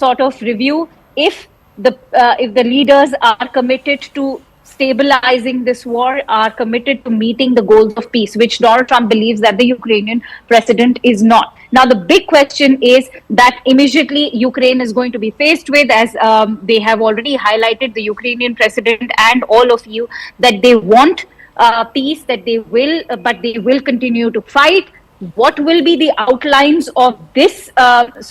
sort of review if the leaders are committed to stabilizing this war, are committed to meeting the goals of peace, which Donald Trump believes that the Ukrainian president is not. Now, the big question is that immediately Ukraine is going to be faced with, as they have already highlighted, the Ukrainian president and all of you, that they want peace, that they will, but they will continue to fight. What will be the outlines of this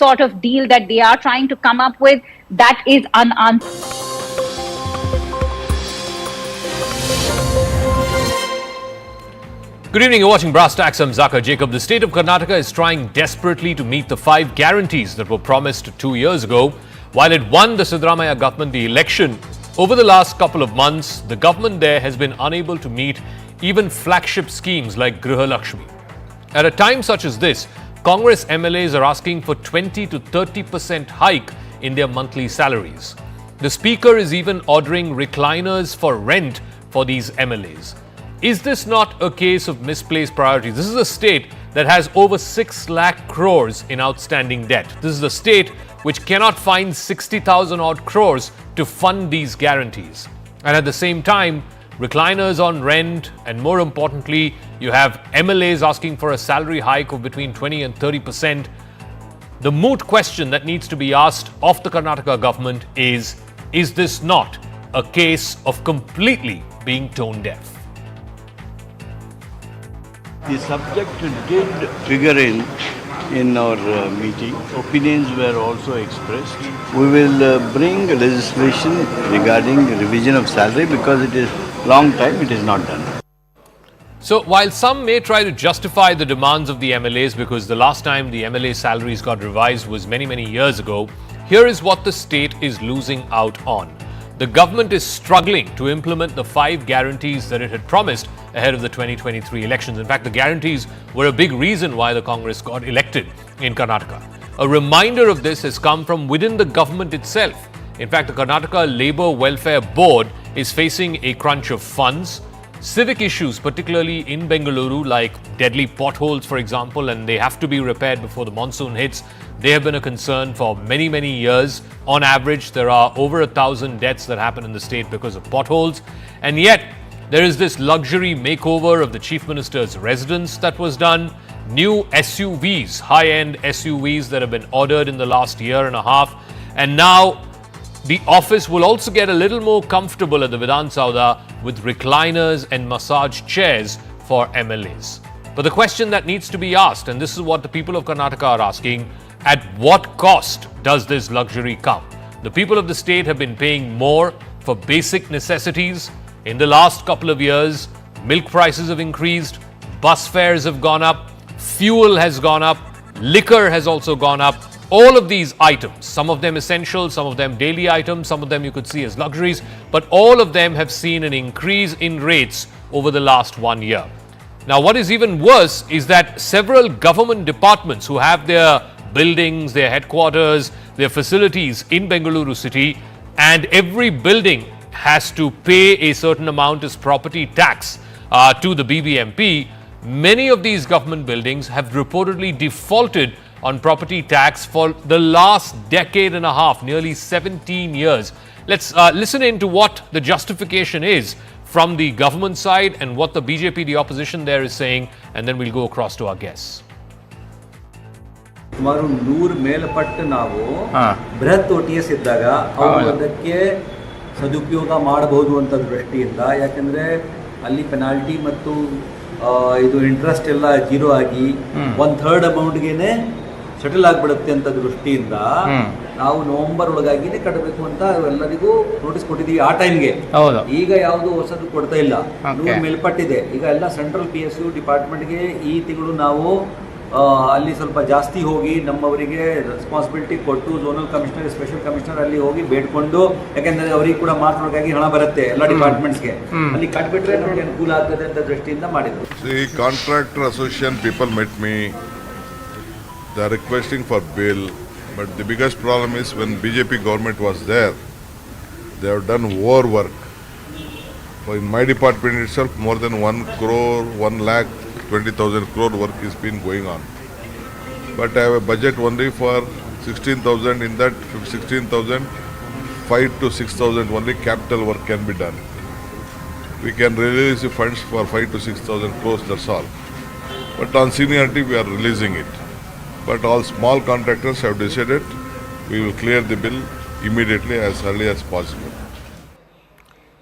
sort of deal that they are trying to come up with? That is unanswered. Good evening, you're watching Brass Tacks. I'm Zakka. Jacob, the state of Karnataka is trying desperately to meet the 5 guarantees that were promised 2 years ago. While it won the Siddaramaiah government the election, over the last couple of months, the government there has been unable to meet even flagship schemes like Griha Lakshmi. At a time such as this, Congress MLAs are asking for 20 to 30% hike in their monthly salaries. The Speaker is even ordering recliners for rent for these MLAs. Is this not a case of misplaced priorities? This is a state that has over 6 lakh crores in outstanding debt. This is a state which cannot find 60,000 odd crores to fund these guarantees. And at the same time, recliners on rent, and more importantly, you have MLAs asking for a salary hike of between 20 and 30%. The moot question that needs to be asked of the Karnataka government is this not a case of completely being tone deaf? The subject did figure in our meeting. Opinions were also expressed. We will bring legislation regarding revision of salary because it is long time it is not done. So while some may try to justify the demands of the MLAs because the last time the MLA salaries got revised was many years ago, here is what the state is losing out on. The government is struggling to implement the 5 guarantees that it had promised ahead of the 2023 elections. In fact, the guarantees were a big reason why the Congress got elected in Karnataka. A reminder of this has come from within the government itself. In fact, the Karnataka Labour Welfare Board is facing a crunch of funds. Civic issues, particularly in Bengaluru, like deadly potholes, for example, and they have to be repaired before the monsoon hits. They have been a concern for many years. On average, there are over 1,000 deaths that happen in the state because of potholes. And yet, there is this luxury makeover of the Chief Minister's residence that was done. New SUVs, high-end SUVs that have been ordered in the last year and a half. And now, the office will also get a little more comfortable at the Vidhan Sauda with recliners and massage chairs for MLAs. But the question that needs to be asked, and this is what the people of Karnataka are asking, at what cost does this luxury come? The people of the state have been paying more for basic necessities. In the last couple of years, milk prices have increased, bus fares have gone up, fuel has gone up, liquor has also gone up. All of these items, some of them essential, some of them daily items, some of them you could see as luxuries, but all of them have seen an increase in rates over the last 1 year. Now, what is even worse is that several government departments who have their buildings, their headquarters, their facilities in Bengaluru city, and every building has to pay a certain amount as property tax to the BBMP. Many of these government buildings have reportedly defaulted on property tax for the last decade and a half, nearly 17 years. Let's listen in to what the justification is from the government side and what the BJP, the opposition there, is saying, and then we'll go across to our guests. ಸುಮಾರು 100 ಮೇಲ್ಪಟ್ಟು ನಾವು ಬೃಹತ್ OTS ಇದ್ದಾಗ ಅದಕ್ಕೆ ಸದುಪಯೋಗ ಮಾಡಬಹುದು ಅಂತ ದೃಷ್ಟಿಯಿಂದ, ಯಾಕಂದರೆ ಅಲ್ಲಿ ಪೆನಾಲ್ಟಿ ಮತ್ತು ಇದು ಇಂಟ್ರೆಸ್ಟ್ ಎಲ್ಲ ಜೀರೋ ಆಗಿ 1/3 ಅಮೌಂಟ್ಗೆ ಸೆಟಲ್ ಆಗಿಬಿಡುತ್ತೆ ಅಂತ ದೃಷ್ಟಿಯಿಂದ ನಾವು ನವೆಂಬರ್ ಒಳಗಾಗಿನೇ ಕಟ್ಟಬೇಕು ಅಂತ ಎಲ್ಲರಿಗೂ ನೋಟಿಸ್ ಕೊಟ್ಟಿದ್ದೀವಿ ಆ ಟೈಮ್ಗೆ. ಈಗ ಯಾವುದು ಹೊಸದು ಕೊಡ್ತಾ ಇಲ್ಲ, 100 ಮೇಲ್ಪಟ್ಟಿದೆ. ಈಗ ಎಲ್ಲ ಸೆಂಟ್ರಲ್ PSU ಡಿಪಾರ್ಟ್ಮೆಂಟ್ಗೆ ಈ ತಿಂಗಳು ನಾವು ಅಲ್ಲಿ ಸ್ವಲ್ಪ ಜಾಸ್ತಿ ಹೋಗಿ ನಮ್ಮವರಿಗೆ ರೆಸ್ಪಾನ್ಸಿಬಿಲಿಟಿ ಕೊಟ್ಟು ಝೋನಲ್ ಕಮಿಷನರ್, ಸ್ಪೆಷಲ್ ಕಮಿಷನರ್ ಅಲ್ಲಿ ಹೋಗಿ ಬೇಡ್ಕೊಂಡು, ಯಾಕೆಂದರೆ ಅವರಿಗೆ ಕೂಡ ಮಾರ್ಕ್ನೊಳಗಾಗಿ ಹಣ ಬರುತ್ತೆ ಎಲ್ಲ ಡಿಪಾರ್ಟ್ಮೆಂಟ್ಸ್ಗೆ, ಅಲ್ಲಿ ಕಟ್ಬಿಟ್ರೆ ನಮಗೆ ಅನುಕೂಲ ಆಗ್ತದೆ ಅಂತ ದೃಷ್ಟಿಯಿಂದ ಮಾಡಿದ್ರು. The contractor association people met me. They are requesting for bill, but the biggest problem is when BJP government was there, they have done overwork. So in my department itself, more than 1 crore, 1,20,000 crore work has been going on. But I have a budget only for 16,000, in that 16,000, 5 to 6,000 only capital work can be done. We can release the funds for 5 to 6,000 crores, that's all. But on seniority, we are releasing it. But all small contractors have decided we will clear the bill immediately as early as possible.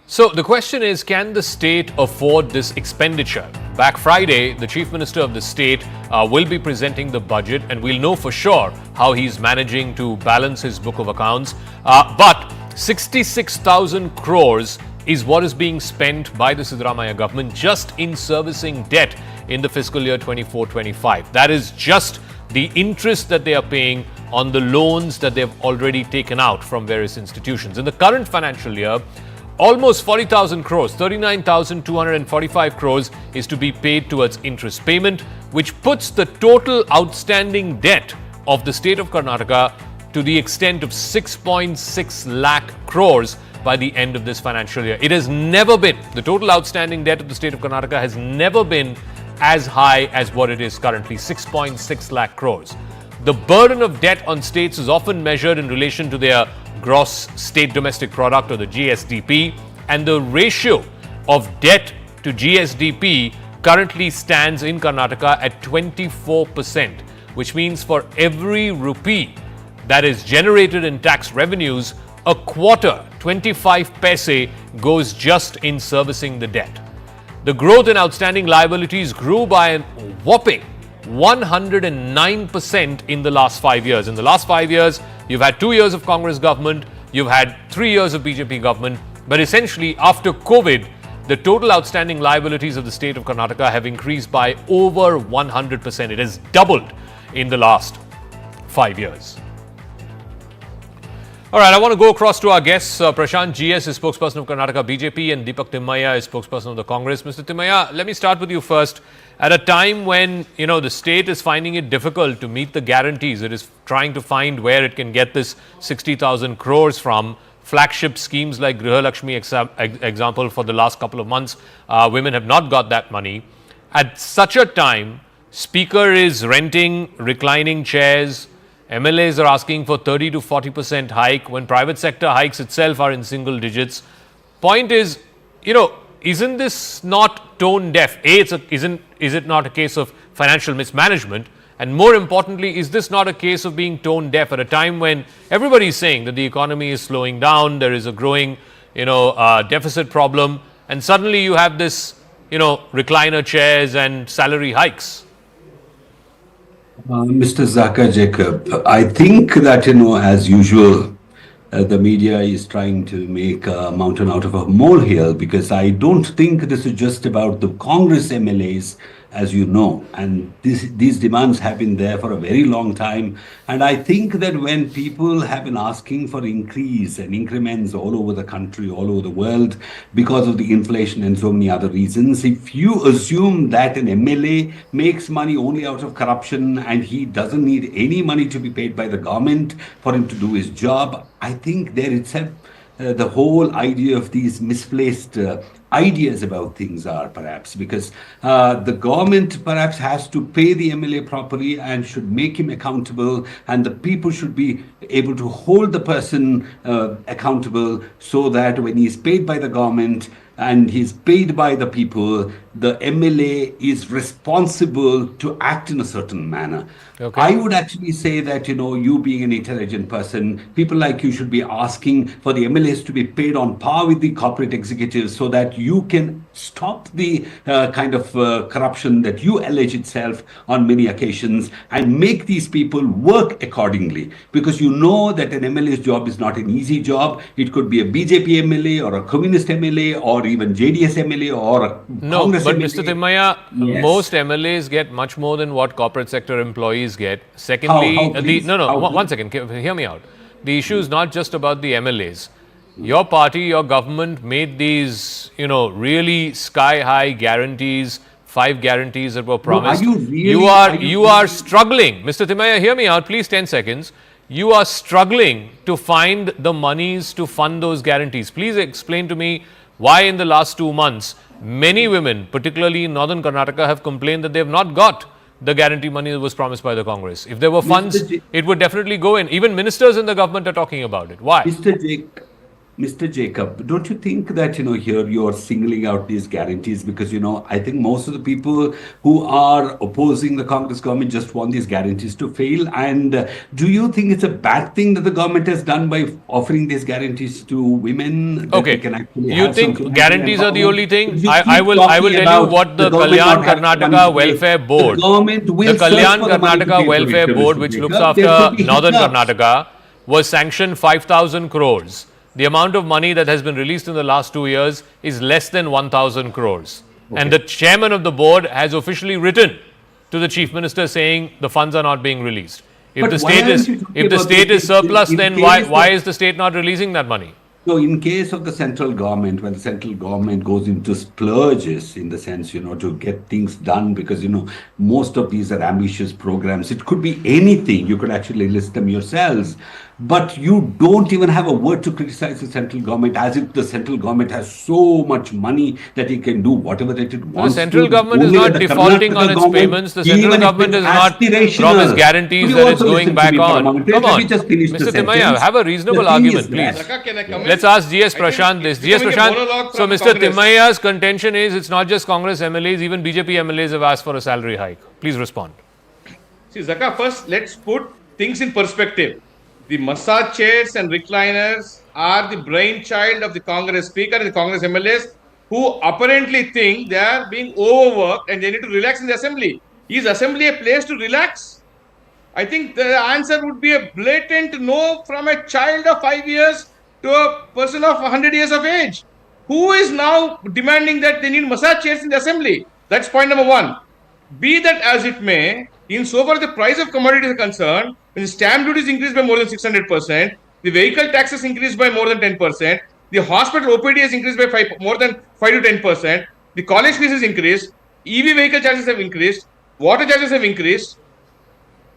So the question is, can the state afford this expenditure? Back Friday, the Chief Minister of the state will be presenting the budget, and we'll know for sure how he's managing to balance his book of accounts. But 66,000 crores is what is being spent by the Siddaramaiah government just in servicing debt in the fiscal year 24-25. That is just the interest that they are paying on the loans that they've already taken out from various institutions. In the current financial year, almost 40,000 crores, 39,245 crores is to be paid towards interest payment, which puts the total outstanding debt of the state of Karnataka to the extent of 6.6 lakh crores by the end of this financial year. It has never been, the total outstanding debt of the state of Karnataka has never been as high as what it is currently, 6.6 lakh crores. The burden of debt on states is often measured in relation to their gross state domestic product, or the GSDP, and the ratio of debt to GSDP currently stands in Karnataka at 24%, which means for every rupee that is generated in tax revenues, a quarter, 25 paise, goes just in servicing the debt. The growth in outstanding liabilities grew by a whopping 109% in the last 5 years. In the last 5 years, you've had 2 years of Congress government, you've had 3 years of BJP government, but essentially after COVID, the total outstanding liabilities of the state of Karnataka have increased by over 100%. It has doubled in the last 5 years. All right, I want to go across to our guests. Prashant GS is spokesperson of Karnataka BJP and Deepak Timmaiah is spokesperson of the Congress. Mr. Timmaiah, let me start with you first. At a time when, the state is finding it difficult to meet the guarantees, it is trying to find where it can get this 60,000 crores from. Flagship schemes like Griha Lakshmi example for the last couple of months, women have not got that money. At such a time, Speaker is renting reclining chairs. MLAs are asking for 30 to 40% hike when private sector hikes itself are in single digits. Point is, isn't this not tone deaf? Is it not a case of financial mismanagement? And more importantly, is this not a case of being tone deaf at a time when everybody is saying that the economy is slowing down, there is a growing, deficit problem, and suddenly you have this, recliner chairs and salary hikes? Mr. Zakka Jacob, I think that, as usual, the media is trying to make a mountain out of a molehill, because I don't think this is just about the Congress MLAs, as you know, and these demands have been there for a very long time. And I think that when people have been asking for increase and increments all over the country, all over the world, because of the inflation and so many other reasons, if you assume that an MLA makes money only out of corruption and he doesn't need any money to be paid by the government for him to do his job, I think there itself the whole idea of these misplaced ideas about things are, perhaps, because the government perhaps has to pay the MLA properly and should make him accountable, and the people should be able to hold the person accountable, so that when he's paid by the government and he's paid by the people, the MLA is responsible to act in a certain manner. Okay. I would actually say that, you being an intelligent person, people like you should be asking for the MLAs to be paid on par with the corporate executives, so that you can stop the kind of corruption that you allege itself on many occasions, and make these people work accordingly. Because you know that an MLA's job is not an easy job. It could be a BJP MLA or a communist MLA or even JDS MLA or a Congress but MLA. Mr. Timmaiah, Yes. most MLAs get much more than what corporate sector employees get. Secondly, one second, hear me out. The issue is not just about the MLAs. Your party, your government made these, really sky-high guarantees, 5 guarantees that were promised. No, you are struggling. Mr. Timmaiah, hear me out, please, 10 seconds. You are struggling to find the monies to fund those guarantees. Please explain to me why in the last 2 months, many women, particularly in northern Karnataka, have complained that they have not got the guarantee money that was promised by the Congress. If there were funds, Mr. J- it would definitely go in. Even ministers in the government are talking about it. Why? Mr. Jacob, don't you think that, here you're singling out these guarantees because, I think most of the people who are opposing the Congress government just want these guarantees to fail. And do you think it's a bad thing that the government has done by offering these guarantees to women? That Okay. they can actually You have think some guarantees are the empowerment? only thing? You I keep will talking tell you about what the government Kalyan not having Karnataka money to pay. Welfare Board, The government will the search Kalyan for the money to Karnataka pay for Welfare it, Board, Mr. which Jacob. looks There after could be Northern hiccups. Karnataka, was sanctioned 5,000 crores. The amount of money that has been released in the last 2 years is less than 1,000 crores. And the chairman of the board has officially written to the chief minister saying the funds are not being released. If But the why state aren't is you talking if the about state this is surplus, in then case why of- is the state not releasing that money? So, in case of the central government, when the central government goes into splurges, in the sense, to get things done, because, most of these are ambitious programs, it could be anything. You could actually list them yourselves. But you don't even have a word to criticize the central government, as if the central government has so much money that it can do whatever that it wants. central to. government is Only not that the defaulting Karnataka on its government, payments. The central even if government it's has not aspirational- promised guarantees Could you that it's also going listen to back me for a on. moment? Come Let on, me just finish the Mr. Timaya, sentence. have a reasonable The thing argument, is please. that- Zakka, can I comment? Let's ask GS I think Prashant this. it's GS becoming a Prashant, monologue so from Mr. Congress. Timaya's contention is it's not just Congress MLAs, even BJP MLAs have asked for a salary hike. Please respond. See, Zakka, first let's put things in perspective. The massage chairs and recliners are the brainchild of the Congress Speaker and the Congress MLAs who apparently think they are being overworked and they need to relax in the assembly. Is assembly a place to relax? I think the answer would be a blatant no from a child of 5 years to a person of 100 years of age. Who is now demanding that they need massage chairs in the assembly? That's point number one. Be that as it may, in so far as the price of commodities is concerned, when the stamp duty is increased by more than 600%, the vehicle taxes increased by more than 10%, the hospital OPD has increased by more than 5 to 10%, the college fees has increased, EV vehicle charges have increased, water charges have increased,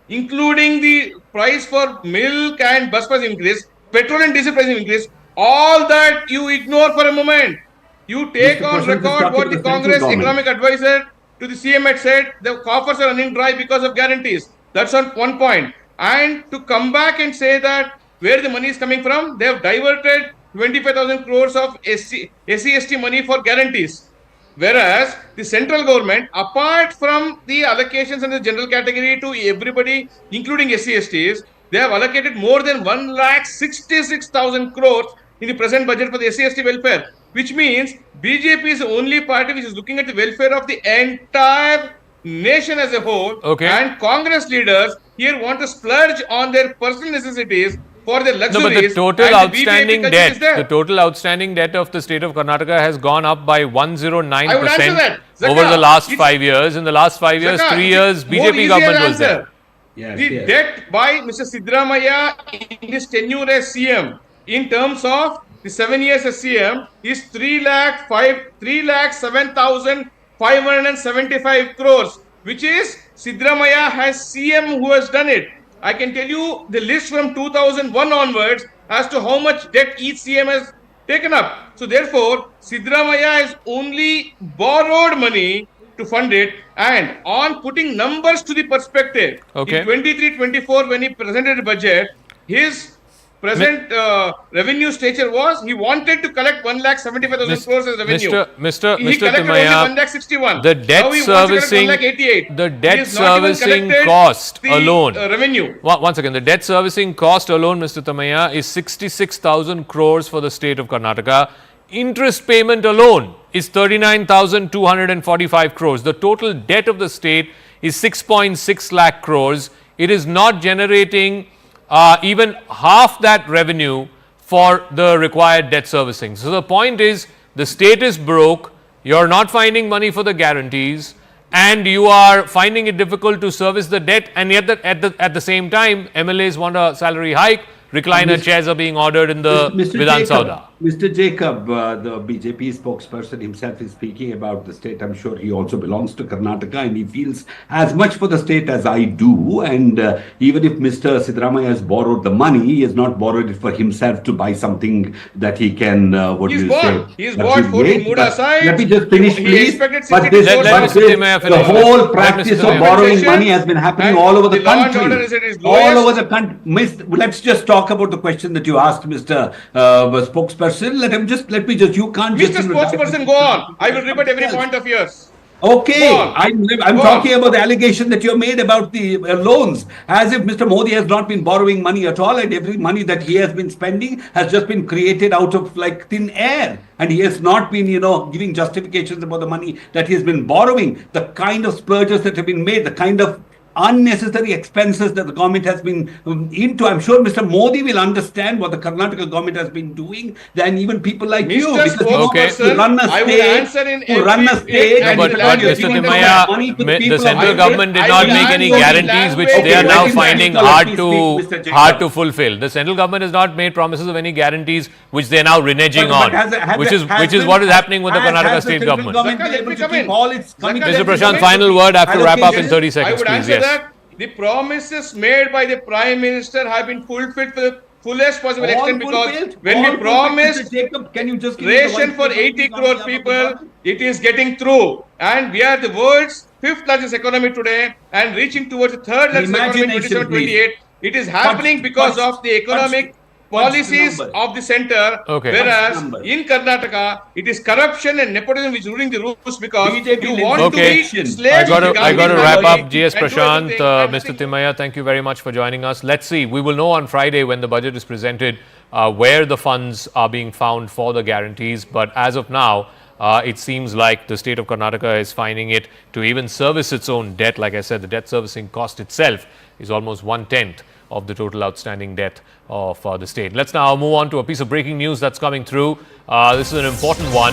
including the price for milk and bus pass increase, petrol and diesel price increase. All that you ignore for a moment. You take Mr. on Prashant is record talking what to the the central Congress government. economic advisor to the CM had said. The coffers are running dry because of guarantees. That's on one point. And to come back and say that where the money is coming from, they have diverted 25,000 crores of SC money for guarantees. Whereas the central government, apart from the allocations in the general category to everybody, including SCSTs, they have allocated more than 1,66,000 crores in the present budget for the SCST welfare, which means BJP is the only party which is looking at the welfare of the entire nation as a whole. Okay. And Congress leaders here want to splurge on their personal necessities for their No, luxuries. but the total and outstanding the BJP culture is debt, there. the total outstanding debt of the state of Karnataka has gone up by 109% I would answer that. Zakka, over the last it's- 5 years. In the last 5 years, Zakka, 3 it's years, more BJP easier government was answer. there. Yes, The yes. debt by Mr. Siddaramaiah in his tenure as CM in terms of the 7 years as CM is 3,07,575 crores, which is Siddaramaiah has CM who has done it. I can tell you the list from 2001 onwards as to how much debt each CM has taken up. So therefore, Siddaramaiah has only borrowed money to fund it, and on putting numbers to the perspective, Okay. in 23-24 when he presented the budget, his present revenue stature was he wanted to collect 1,75,000 crores as revenue. Mr. He collected only Timaya, 1,61,000. the debt Now he wants to collect servicing, 1,88,000. the He debt has not even servicing collected cost the, alone. revenue. Once again, the debt servicing cost alone, Mr. Tamaya, is 66,000 crores for the state of Karnataka. Interest payment alone is 39,245 crores. The total debt of the state is 6.6 lakh crores. It is not generating even half that revenue for the required debt servicing. So the point is, the state is broke, you're not finding money for the guarantees, and you are finding it difficult to service the debt, and yet at the same time, MLAs want a salary hike. recliner chairs are being ordered in the Vidhan Sauda. Mr. Jacob, the BJP spokesperson himself is speaking about the state. I'm sure he also belongs to Karnataka and he feels as much for the state as I do. And even if Mr. Siddaramaiah has borrowed the money, he has not borrowed it for himself to buy something that he can, He's bought 14 Muda sites. Let me just finish, please. But the whole practice of borrowing money has been happening all over the country. All over the country. Let's just talk about the question that you asked, Mr. Spokesperson. Let me just, you can't just... Mr. Spokesperson, go on. I will rebut every point of yours. Okay, I'm talking about the allegation that you made about the loans, as if Mr. Modi has not been borrowing money at all, and every money that he has been spending has just been created out of like thin air, and he has not been, giving justifications about the money that he has been borrowing, the kind of splurges that have been made, the kind of unnecessary expenses that the government has been into. I'm sure Mr. Modi will understand what the Karnataka government has been doing than even people like you. To run a state, but Mr. Timaya, the central government did not make any guarantees which they are now finding hard to fulfill. The central government has not made promises of any guarantees which they are now reneging on, which is what is happening with the Karnataka state government. Mr. Prashant, final word. I have to wrap up in 30 seconds, please. Yes. That the promises made by the Prime Minister have been fulfilled to the fullest possible extent, because when we promised ration for 80 crore people, it is getting through. And we are the world's 5th largest economy today and reaching towards the 3rd largest economy in 27-28. It is happening because of the economic policies of the center, whereas in Karnataka, it is corruption and nepotism which is ruling the roost, because you want to be slaves. I got to wrap up. GS Prashant, Mr. Timaya, thank you very much for joining us. Let's see. We will know on Friday when the budget is presented where the funds are being found for the guarantees. But as of now, it seems like the state of Karnataka is finding it to even service its own debt. Like I said, the debt servicing cost itself is almost 1/10 of the total outstanding debt of the state. Let's now move on to a piece of breaking news that's coming through. This is an important one.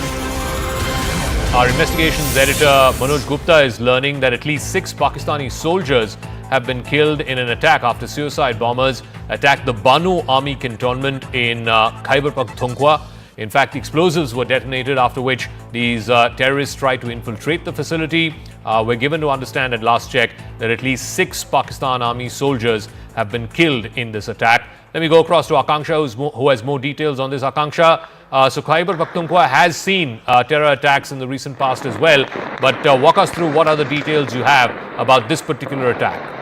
Our investigations editor Manoj Gupta is learning that at least 6 Pakistani soldiers have been killed in an attack after suicide bombers attacked the Banu army cantonment in Khyber Pakhtunkhwa. In fact, explosives were detonated, after which these terrorists tried to infiltrate the facility. We're given to understand at last check that at least 6 Pakistan Army soldiers have been killed in this attack. Let me go across to Akanksha, who has more details on this. Akanksha, so Khyber Pakhtunkhwa has seen terror attacks in the recent past as well, but walk us through what are the details you have about this particular attack.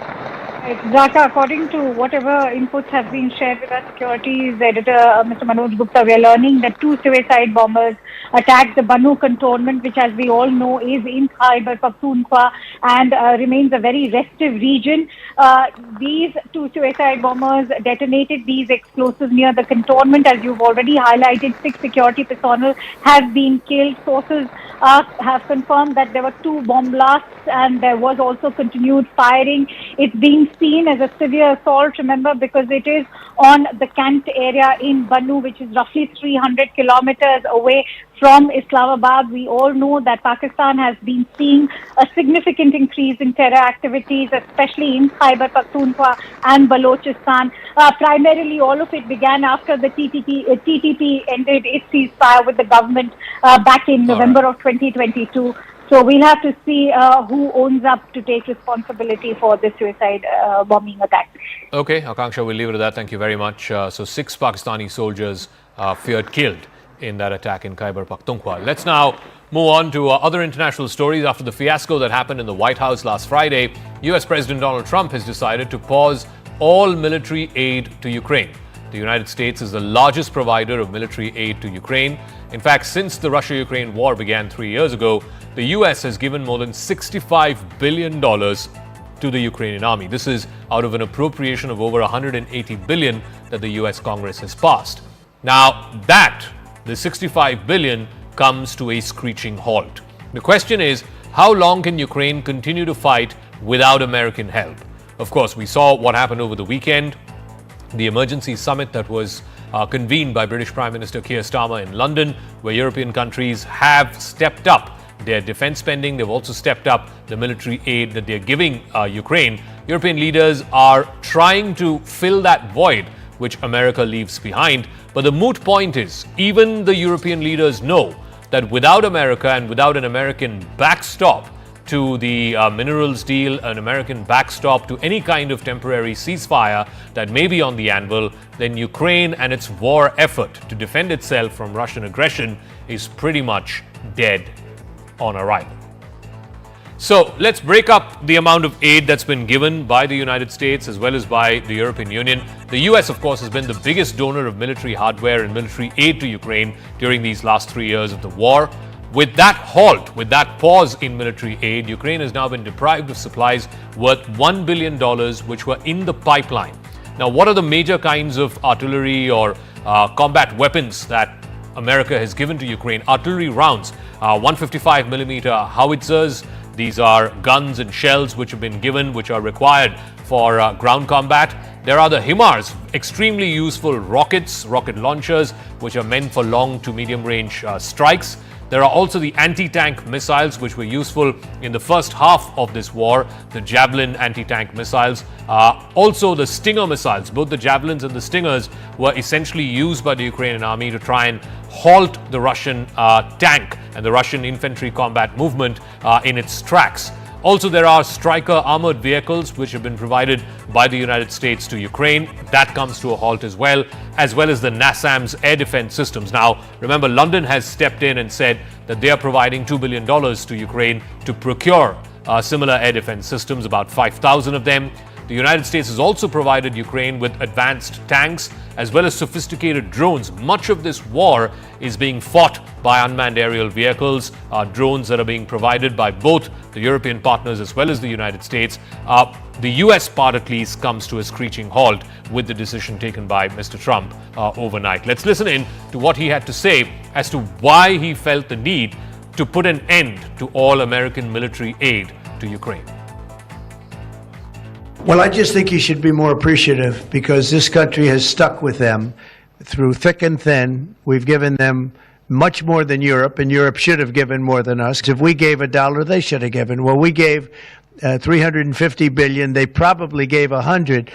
Zakka, according to whatever inputs have been shared with our securities editor, Mr. Manoj Gupta, we are learning that 2 suicide bombers attacked the Banu cantonment, which, as we all know, is in Khyber Pakhtunkhwa and remains a very restive region. These 2 suicide bombers detonated these explosives near the cantonment. As you've already highlighted, 6 security personnel have been killed. Sources have confirmed that there were 2 bomb blasts and there was also continued firing. It's being seen as a severe assault, remember, because it is on the Kant area in Banu, which is roughly 300 kilometers away from Islamabad. We all know that Pakistan has been seeing a significant increase in terror activities, especially in Khyber Pakhtunkhwa and Balochistan. Primarily, all of it began after the TTP ended its ceasefire with the government back in November of 2022. So we'll have to see who owns up to take responsibility for this suicide bombing attack. Okay, Akanksha, we'll leave it at that. Thank you very much. So 6 Pakistani soldiers feared killed in that attack in Khyber Pakhtunkhwa. Let's now move on to other international stories. After the fiasco that happened in the White House last Friday, US President Donald Trump has decided to pause all military aid to Ukraine. The United States is the largest provider of military aid to Ukraine. In fact, since the Russia-Ukraine war began 3 years ago, the US has given more than $65 billion to the Ukrainian army. This is out of an appropriation of over $180 billion that the US Congress has passed. Now, the $65 billion comes to a screeching halt. The question is, how long can Ukraine continue to fight without American help? Of course, we saw what happened over the weekend. The emergency summit that was convened by British Prime Minister Keir Starmer in London, where European countries have stepped up their defense spending. They've also stepped up the military aid that they're giving Ukraine. European leaders are trying to fill that void which America leaves behind. But the moot point is, even the European leaders know that without America and without an American backstop to the minerals deal, an American backstop to any kind of temporary ceasefire that may be on the anvil, then Ukraine and its war effort to defend itself from Russian aggression is pretty much dead on arrival. So let's break up the amount of aid that's been given by the United States as well as by the European Union. The US, of course, has been the biggest donor of military hardware and military aid to Ukraine during these last 3 years of the war. With that halt, with that pause in military aid, Ukraine has now been deprived of supplies worth $1 billion, which were in the pipeline. Now, what are the major kinds of artillery or combat weapons that America has given to Ukraine? Artillery rounds, 155 millimeter howitzers. These are guns and shells which have been given, which are required for ground combat. There are the HIMARS, extremely useful rockets, rocket launchers, which are meant for long to medium range strikes. There are also the anti-tank missiles, which were useful in the first half of this war, the Javelin anti-tank missiles. Also the Stinger missiles, both the Javelins and the Stingers were essentially used by the Ukrainian army to try and halt the Russian tank and the Russian infantry combat movement in its tracks. Also, there are Stryker armored vehicles which have been provided by the United States to Ukraine. That comes to a halt as well as the NASAMS air defense systems. Now, remember, London has stepped in and said that they are providing $2 billion to Ukraine to procure similar air defense systems, about 5,000 of them. The United States has also provided Ukraine with advanced tanks as well as sophisticated drones. Much of this war is being fought by unmanned aerial vehicles, drones that are being provided by both the European partners as well as the United States. The US part, at least, comes to a screeching halt with the decision taken by Mr. Trump overnight. Let's listen in to what he had to say as to why he felt the need to put an end to all American military aid to Ukraine. Well, I just think he should be more appreciative because this country has stuck with them through thick and thin. We've given them much more than Europe, and Europe should have given more than us. If we gave $1, they should have given. Well, we gave $350 billion. They probably gave 100.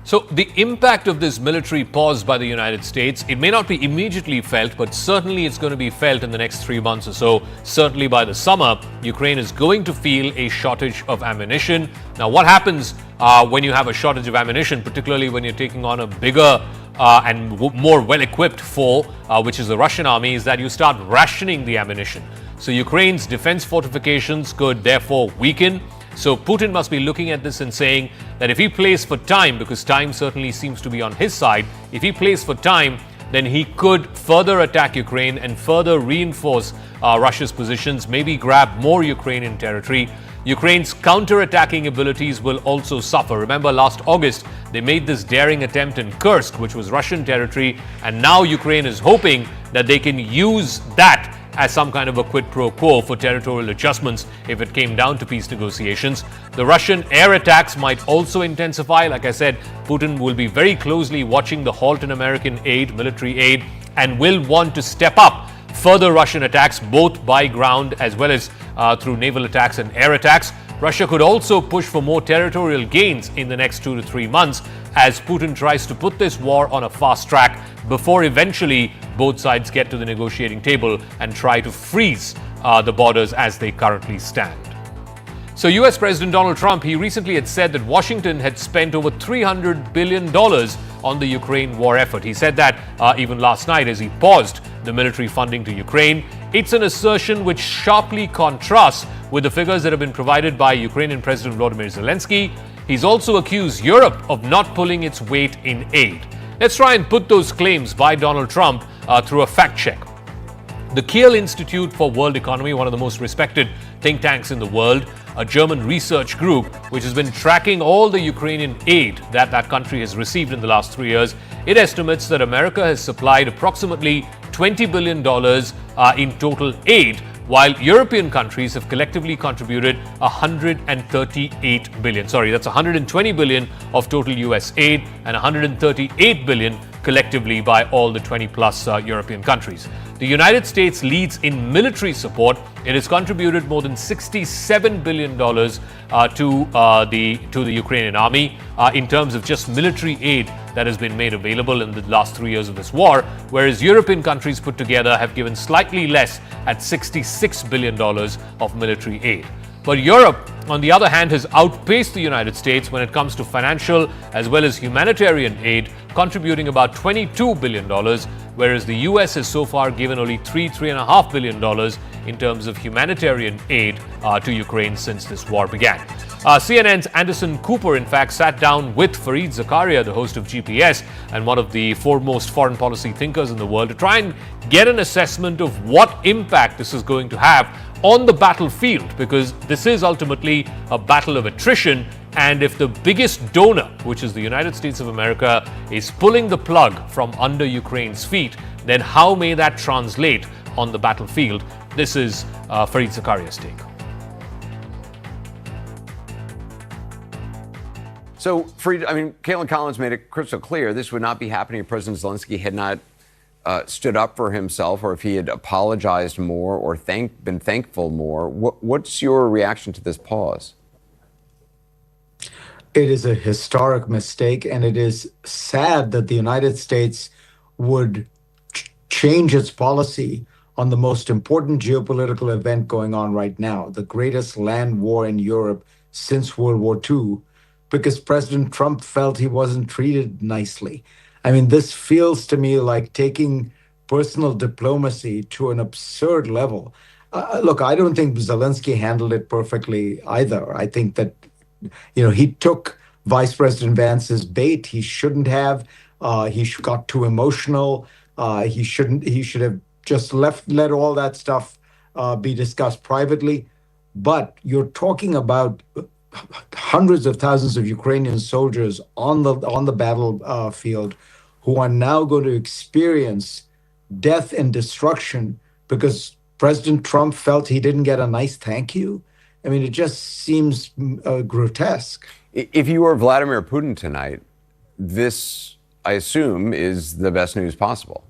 So the impact of this military pause by the United States, it may not be immediately felt, but certainly it's going to be felt in the next 3 months or so. Certainly by the summer, Ukraine is going to feel a shortage of ammunition. Now, what happens when you have a shortage of ammunition, particularly when you're taking on a bigger and more well-equipped foe, which is the Russian army, is that you start rationing the ammunition. So Ukraine's defense fortifications could therefore weaken. So Putin must be looking at this and saying that if he plays for time, because time certainly seems to be on his side, if he plays for time, then he could further attack Ukraine and further reinforce Russia's positions, maybe grab more Ukrainian territory. Ukraine's counter-attacking abilities will also suffer. Remember, last August, they made this daring attempt in Kursk, which was Russian territory, and now Ukraine is hoping that they can use that as some kind of a quid pro quo for territorial adjustments if it came down to peace negotiations. The Russian air attacks might also intensify. Like I said, Putin will be very closely watching the halt in American aid, military aid, and will want to step up further Russian attacks, both by ground as well as through naval attacks and air attacks. Russia could also push for more territorial gains in the next 2 to 3 months as Putin tries to put this war on a fast track before eventually both sides get to the negotiating table and try to freeze the borders as they currently stand. So US President Donald Trump, he recently had said that Washington had spent over $300 billion on the Ukraine war effort. He said that even last night as he paused the military funding to Ukraine. It's an assertion which sharply contrasts with the figures that have been provided by Ukrainian President Volodymyr Zelensky. He's also accused Europe of not pulling its weight in aid. Let's try and put those claims by Donald Trump through a fact check. The Kiel Institute for World Economy, one of the most respected think tanks in the world, a German research group which has been tracking all the Ukrainian aid that that country has received in the last 3 years, it estimates that America has supplied approximately $20 billion in total aid, while European countries have collectively contributed $138 billion. Sorry, that's $120 billion of total US aid and $138 billion collectively by all the 20 plus European countries. The United States leads in military support. It has contributed more than $67 billion to the Ukrainian army in terms of just military aid that has been made available in the last 3 years of this war, whereas European countries put together have given slightly less at $66 billion of military aid. But Europe, on the other hand, has outpaced the United States when it comes to financial as well as humanitarian aid, contributing about $22 billion, whereas the US has so far given only $3.5 billion in terms of humanitarian aid to Ukraine since this war began. CNN's Anderson Cooper, in fact, sat down with Fareed Zakaria, the host of GPS and one of the foremost foreign policy thinkers in the world, to try and get an assessment of what impact this is going to have on the battlefield, because this is ultimately a battle of attrition. And if the biggest donor, which is the United States of America, is pulling the plug from under Ukraine's feet, then how may that translate on the battlefield? This is Fareed Zakaria's take. So, Fareed, I mean, Caitlin Collins made it crystal clear this would not be happening if President Zelensky had not stood up for himself, or if he had apologized more or been thankful more. What's your reaction to this pause? It is a historic mistake, and it is sad that the United States would change its policy on the most important geopolitical event going on right now, the greatest land war in Europe since World War II, because President Trump felt he wasn't treated nicely. I mean, this feels to me like taking personal diplomacy to an absurd level. Look, I don't think Zelensky handled it perfectly either. I think that, he took Vice President Vance's bait. He shouldn't have. He got too emotional. He should have just let all that stuff be discussed privately. But you're talking about hundreds of thousands of Ukrainian soldiers on the battlefield who are now going to experience death and destruction because President Trump felt he didn't get a nice thank you. I mean, it just seems grotesque. If you were Vladimir Putin tonight, this, I assume, is the best news possible.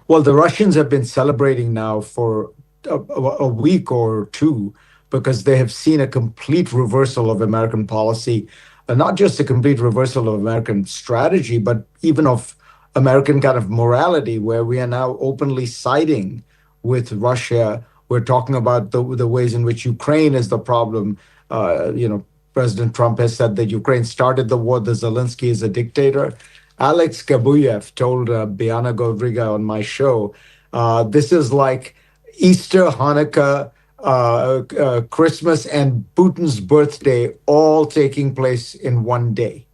Well, the Russians have been celebrating now for a week or two because they have seen a complete reversal of American policy, not just a complete reversal of American strategy, but even of American kind of morality, where we are now openly siding with Russia. We're talking about the ways in which Ukraine is the problem. President Trump has said that Ukraine started the war, that Zelensky is a dictator. Alex Gabuyev told Biana Govriga on my show, this is like Easter, Hanukkah, Christmas, and Putin's birthday all taking place in one day.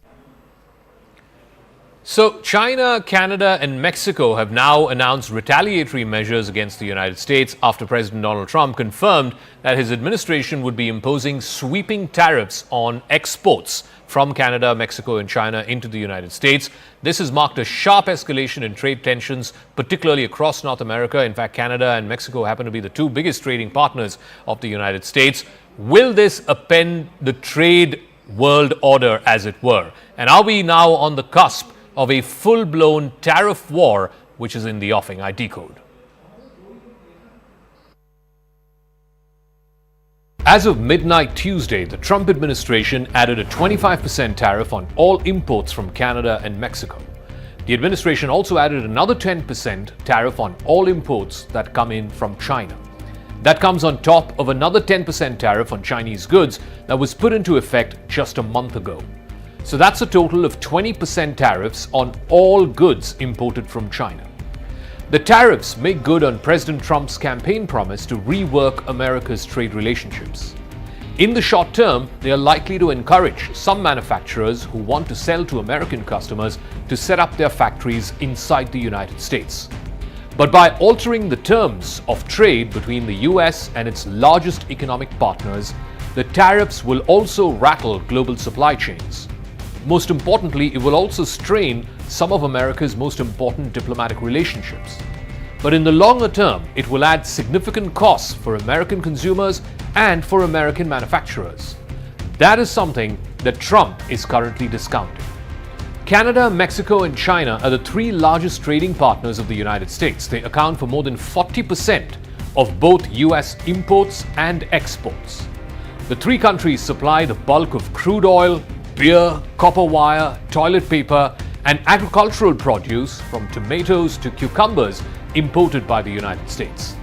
So China, Canada, and Mexico have now announced retaliatory measures against the United States after President Donald Trump confirmed that his administration would be imposing sweeping tariffs on exports from Canada, Mexico, and China into the United States. This has marked a sharp escalation in trade tensions, particularly across North America. In fact, Canada and Mexico happen to be the two biggest trading partners of the United States. Will this upend the trade world order, as it were? And are we now on the cusp of a full-blown tariff war, which is in the offing? I decode. As of midnight Tuesday, the Trump administration added a 25% tariff on all imports from Canada and Mexico. The administration also added another 10% tariff on all imports that come in from China. That comes on top of another 10% tariff on Chinese goods that was put into effect just a month ago. So that's a total of 20% tariffs on all goods imported from China. The tariffs make good on President Trump's campaign promise to rework America's trade relationships. In the short term, they are likely to encourage some manufacturers who want to sell to American customers to set up their factories inside the United States. But by altering the terms of trade between the US and its largest economic partners, the tariffs will also rattle global supply chains. Most importantly, it will also strain some of America's most important diplomatic relationships. But in the longer term, it will add significant costs for American consumers and for American manufacturers. That is something that Trump is currently discounting. Canada, Mexico, and China are the three largest trading partners of the United States. They account for more than 40% of both US imports and exports. The three countries supply the bulk of crude oil, beer, copper wire, toilet paper, and agricultural produce from tomatoes to cucumbers imported by the United States.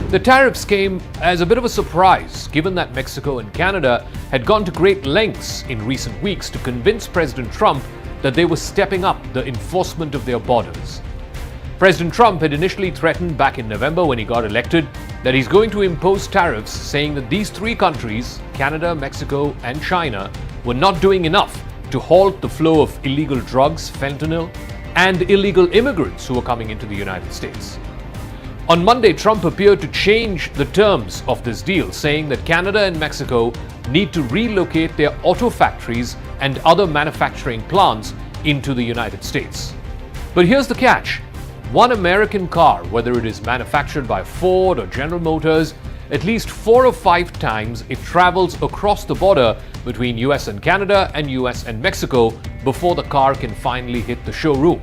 The tariffs came as a bit of a surprise, given that Mexico and Canada had gone to great lengths in recent weeks to convince President Trump that they were stepping up the enforcement of their borders. President Trump had initially threatened back in November when he got elected that he's going to impose tariffs, saying that these three countries, Canada, Mexico, and China, were not doing enough to halt the flow of illegal drugs, fentanyl, and illegal immigrants who were coming into the United States. On Monday, Trump appeared to change the terms of this deal, saying that Canada and Mexico need to relocate their auto factories and other manufacturing plants into the United States. But here's the catch. One American car, whether it is manufactured by Ford or General Motors, at least 4 or 5 times it travels across the border between US and Canada and US and Mexico before the car can finally hit the showroom.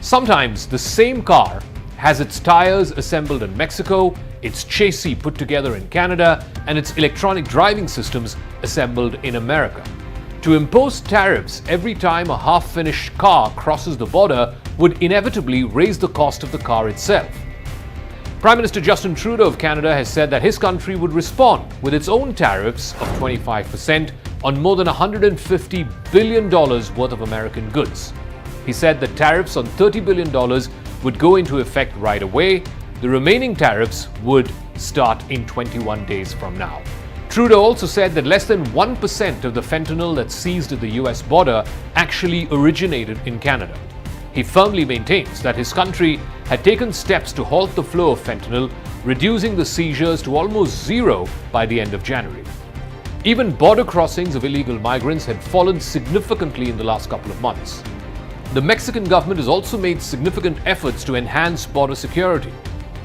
Sometimes the same car has its tires assembled in Mexico, its chassis put together in Canada, and its electronic driving systems assembled in America. To impose tariffs every time a half-finished car crosses the border would inevitably raise the cost of the car itself. Prime Minister Justin Trudeau of Canada has said that his country would respond with its own tariffs of 25% on more than $150 billion worth of American goods. He said that tariffs on $30 billion would go into effect right away. The remaining tariffs would start in 21 days from now. Trudeau also said that less than 1% of the fentanyl that's seized at the US border actually originated in Canada. He firmly maintains that his country had taken steps to halt the flow of fentanyl, reducing the seizures to almost zero by the end of January. Even border crossings of illegal migrants had fallen significantly in the last couple of months. The Mexican government has also made significant efforts to enhance border security.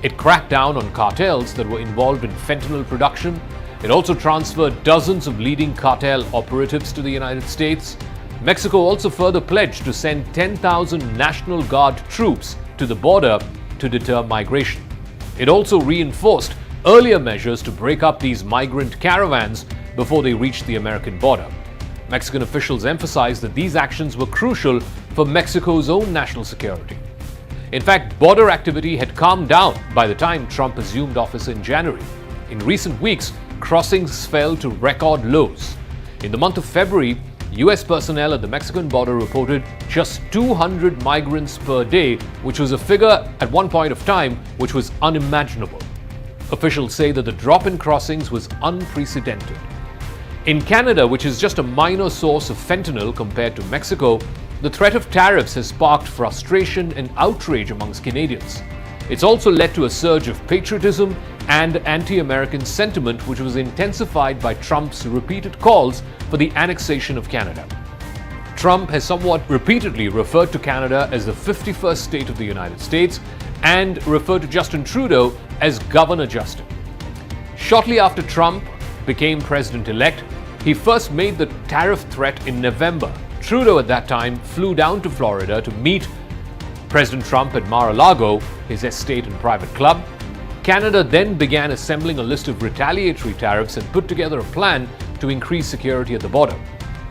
It cracked down on cartels that were involved in fentanyl production. It also transferred dozens of leading cartel operatives to the United States. Mexico also further pledged to send 10,000 National Guard troops to the border to deter migration. It also reinforced earlier measures to break up these migrant caravans before they reached the American border. Mexican officials emphasized that these actions were crucial for Mexico's own national security. In fact, border activity had calmed down by the time Trump assumed office in January. In recent weeks, crossings fell to record lows. In the month of February, US personnel at the Mexican border reported just 200 migrants per day, which was a figure at one point of time which was unimaginable. Officials say that the drop in crossings was unprecedented. In Canada, which is just a minor source of fentanyl compared to Mexico, the threat of tariffs has sparked frustration and outrage amongst Canadians. It's also led to a surge of patriotism and anti-American sentiment, which was intensified by Trump's repeated calls for the annexation of Canada. Trump has somewhat repeatedly referred to Canada as the 51st state of the United States and referred to Justin Trudeau as Governor Justin. Shortly after Trump became president-elect, he first made the tariff threat in November. Trudeau at that time flew down to Florida to meet President Trump at Mar-a-Lago, his estate and private club. Canada then began assembling a list of retaliatory tariffs and put together a plan to increase security at the border.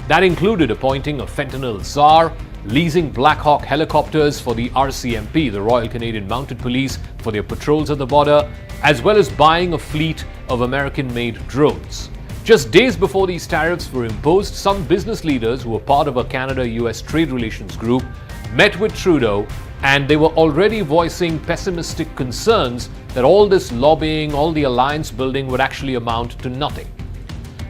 That included appointing a fentanyl czar, leasing Black Hawk helicopters for the RCMP, the Royal Canadian Mounted Police, for their patrols at the border, as well as buying a fleet of American-made drones. Just days before these tariffs were imposed, some business leaders who were part of a Canada-US trade relations group met with Trudeau, and they were already voicing pessimistic concerns that all this lobbying, all the alliance building would actually amount to nothing.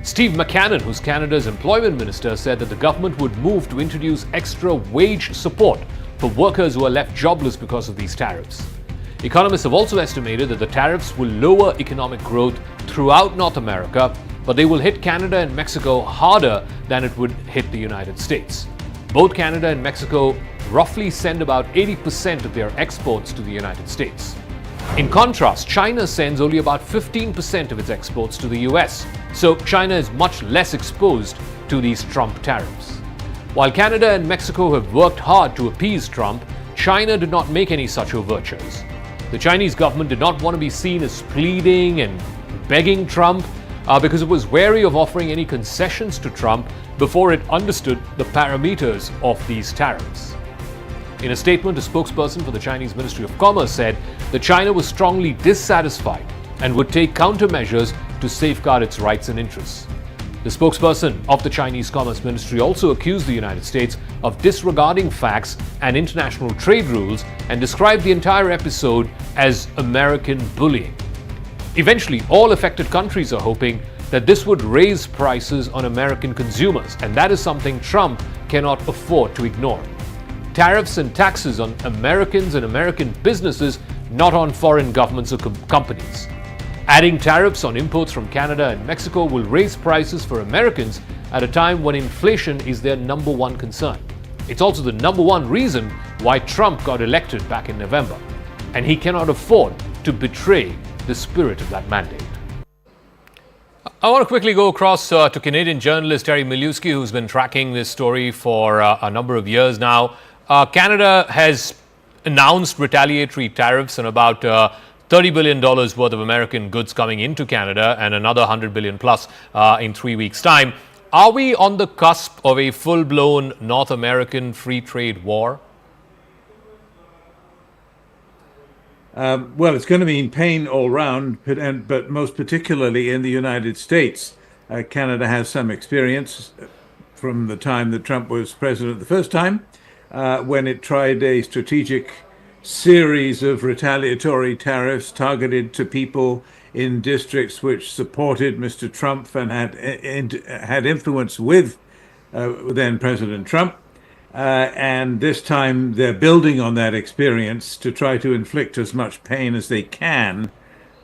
Steve McCannon, who's Canada's employment minister, said that the government would move to introduce extra wage support for workers who are left jobless because of these tariffs. Economists have also estimated that the tariffs will lower economic growth throughout North America, but they will hit Canada and Mexico harder than it would hit the United States. Both Canada and Mexico roughly send about 80% of their exports to the United States. In contrast, China sends only about 15% of its exports to the US, so China is much less exposed to these Trump tariffs. While Canada and Mexico have worked hard to appease Trump, China did not make any such overtures. The Chinese government did not want to be seen as pleading and begging Trump because it was wary of offering any concessions to Trump before it understood the parameters of these tariffs. In a statement, a spokesperson for the Chinese Ministry of Commerce said that China was strongly dissatisfied and would take countermeasures to safeguard its rights and interests. The spokesperson of the Chinese Commerce Ministry also accused the United States of disregarding facts and international trade rules and described the entire episode as American bullying. Eventually, all affected countries are hoping that this would raise prices on American consumers, and that is something Trump cannot afford to ignore. Tariffs and taxes on Americans and American businesses, not on foreign governments or companies. Adding tariffs on imports from Canada and Mexico will raise prices for Americans at a time when inflation is their number one concern. It's also the number one reason why Trump got elected back in November, and he cannot afford to betray the spirit of that mandate. I want to quickly go across to Canadian journalist Terry Miliuski, who's been tracking this story for a number of years now. Canada has announced retaliatory tariffs on about $30 billion worth of American goods coming into Canada and another $100 billion plus in 3 weeks' time. Are we on the cusp of a full-blown North American free trade war? Well, it's going to mean pain all round, but most particularly in the United States. Canada has some experience from the time that Trump was president the first time, when it tried a strategic series of retaliatory tariffs targeted to people in districts which supported Mr. Trump and had influence with then President Trump. And this time they're building on that experience to try to inflict as much pain as they can